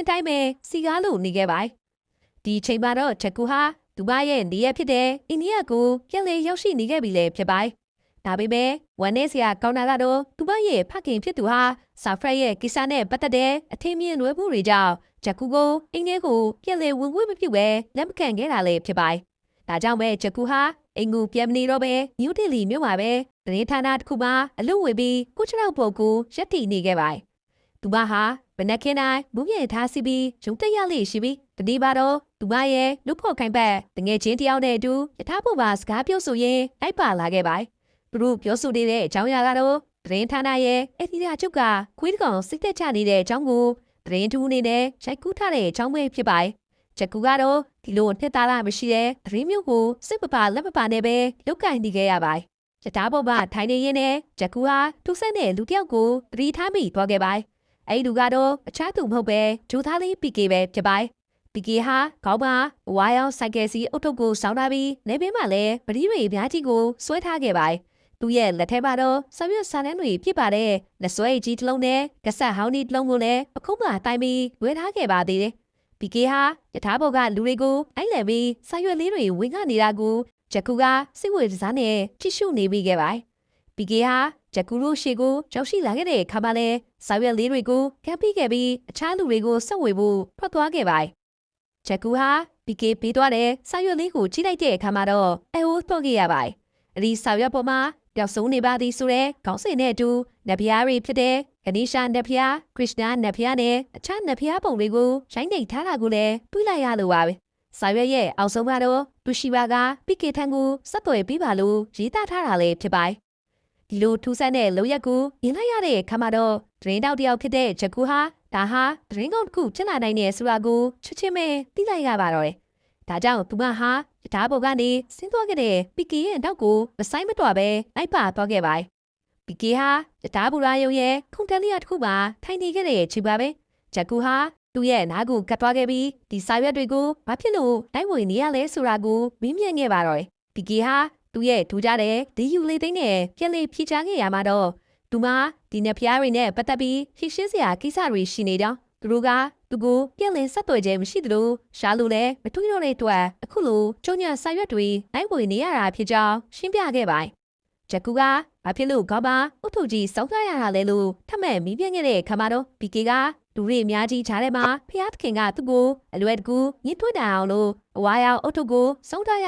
တိုင်းပဲစီကားလို့နေခဲ့ပါဒီချိန်မှာတော့ချက်ကူဟာသူမရဲ့နေရဖြစ်တဲ့အိန္ဒိယကိုပြန်လည်ရောက်ရှိနေခဲ့ပြီလေဖြစ်ပါဒါပေမဲ့ဝန်နေစရာကောင်းတာကတော့သူမရဲ့ဖခင်ဖြစ်သူဟာဆာဖရက်ရဲ့ကိစ္စနဲ့ပတ်သက်တဲ့အထင်မြင်လွဲမှုတွေကြောင့်ချက်ကူကိုအိမ်ထဲကိုပြန်လည်ဝင်ခွင့်မပြုဘဲလက်မခံခဲ့တာလေဖြစ်ပါဒါကြောင့်ပဲချက်ကူဟာအိမ်ကိုပြန်မနေတော့ပဲနယူးဒေလီမြို့မှာပဲသတင်းဌာနတစ်ခုမှာအလုပ်ဝင်ပြီးကိုချရောက်ပေါ်ကိုရက်တည်နေခဲ့ပါသူမဟာဘနက်ခင်းတိုင်းမူးမြေထားစီပြီးရုံတက်ရလေးရှိပြီးတတိပါတော့သူမရဲ့လူဖို့ခိုင်ပတ်တငယ်ချင်းတယောက်နဲ့အတူယထာဖို့ပါစကားပြောဆိုရင်းလိုက်ပါလာခဲ့ပါသူတို့ပြောဆိုနေတဲ့အကြောင်းအရာကတော့သတင်းဌာနရဲ့အက်ဒီတာချုပ်ကခွေးတကောင်စိတ်သက်ချနေတဲ့အကြောင်းကိုသတင်းထူးအနေနဲ့ရိုက်ကူးထားတဲ့အကြောင်းပဲဖြစ်ပါချက်ကူကတော့ဒီလိုနှစ်သားလာမရှိတဲ့သတင်းမျိုးကိုစိတ်ပပလက်ပပနဲ့ပဲလုတ်ကင်နေခဲ့ရပါယထာဖို့ပါထိုင်နေရင်းနဲ့ချက်ကူဟာထူးဆန်းတဲ့လူတစ်ယောက်ကိုသတိထားမိသွားခဲ့ပါအဲ့လူကတော့အခြားသူမဟုတ်ပဲဂျိုသားလေးပီကေပဲဖြစ်ပါပီကေဟာခေါင်းမှာဝါရောင်ဆိုင်ကယ်စီအုတ်ထုပ်ကိုစောင်းထားပြီးနေပင်မှာလည်းပတိတွေအများကြီးကိုဆွဲထားခဲ့ပါသူရဲ့လက်ထဲမှာတော့ဆရွက်ဆာနှန်းတွေပြစ်ပါတဲ့လက်ဆွဲကြီးတစ်လုံးနဲ့ကဆက်ဟောင်းဒီတစ်လုံးကိုလည်းအခုမှတိုင်းပြီးဝဲထားခဲ့ပါသေးတယ်ပီကေဟာယထာဘောကလူတွေကိုအိုက်လည်ပြီးဆရွက်လေးတွေဝင်ခနေတာကိုဂျကူကစိတ်ဝင်စားနဲ့ကြည့်ရှုနေပြီးခဲ့ပါပီကေဟာဂျကူတို့ရှေကိုရောက်ရှိလာခဲ့တဲ့ခါမှလည်းဆရွက်လေးတွေကိုကပ်ပြီးခဲ့ပြီးအခြားလူတွေကိုဆက်ဝေဖို့ထွက်သွားခဲ့ပါဂျကူဟာပီကေပေးသွားတဲ့ဆရွက်လေးကိုကြည့်လိုက်တဲ့အခါမှာတော့အိုးတော့ခဲ့ရပါဒီဆရွက်ပေါ်မှာပျောက်ဆုံးနေပါသည်ဆိုတဲ့ခေါင်းစဉ်နဲ့အတူနတ်ဖျားတွေဖြစ်တဲ့ဂဏိရှာနတ်ဖျားခရစ်ယာန်နတ်ဖျားနဲ့အခြားနတ်ဖျားပုံတွေကိုရိုင်းနှိပ်ထားတာကိုလည်းတွေးလိုက်ရလို့ပါပဲဆာရွက်ရဲ့အောက်ဆုံးကတော့တူရှိပါကပီကေထန်ကိုစက်သွယ်ပြီးပါလို့ရေးသားထားတာလည်းဖြစ်ပါဒီလိုထူးဆန်းတဲ့လုံရက်ကိုမြင်လိုက်ရတဲ့အခါမှာတော့သတင်းတောက်တယောက်ဖြစ်တဲ့ဂျကူဟာဒါဟာသတင်းကောင်းတစ်ခုဖြစ်လာနိုင်တဲ့ဆိုတာကိုချွတ်ချင်းပဲသိလိုက်ရပါတော့တယ်ဒါကြောင့်သူမဟာဓာတ်ပေါ်ကနေဆင်းသွားခဲ့တဲ့ပီကေရဲ့နောက်ကိုမဆိုင်မတော်ပဲလိုက်ပါသွားခဲ့ပါပီကေဟာဓာတ်ဘူရာယုံရဲ့ခုန်တလျာတစ်ခုမှာထိုင်နေခဲ့တဲ့ချိန်ပါပဲဂျကူဟာသူ့ရဲ့နားကိုကတ်သွားခဲ့ပြီးဒီစာရွက်တွေကိုဘာဖြစ်လို့လိုက်ဝင်နေရလဲဆိုတာကိုမင်းမြင်ခဲ့ပါတော့ပီကေဟာသူ့ရဲ့ထူကြတဲ့ဒီယူလေးသိန်းနဲ့ပြန်လေးဖြေချခဲ့ရမှာတော့သူမဒီနှစ်ဖျားတွေနဲ့ပတ်သက်ပြီးဖြည့်ရှင်းစရာကိစ္စတွေရှိနေတော့သူတို့ကသူကိုပြန်လည်ဆက်သွယ်ခြင်းမရှိသလိုရှားလို့လည်းမထွေးတော့တဲ့အတွက်အခုလိုကျုံညာစာရွက်တွေနိုင်ဝင်နေရတာဖြစ်ကြောင်းရှင်းပြခဲ့ပါဂျကူကဘာဖြစ်လို့ခေါင်းပါအုတ်ထုကြီးစောင်းထားရတာလဲလို့ထပ်မံမီးပြခဲ့တဲ့ခါမှာတော့ပီကေကလူတွေအများကြီးခြားထဲမှာဖျားသခင်ကသူ့ကိုအလွယ်တကူညှိထွေးတန်အောင်လို့အဝါရောင်အုတ်ထုကိုစောင်းထားရ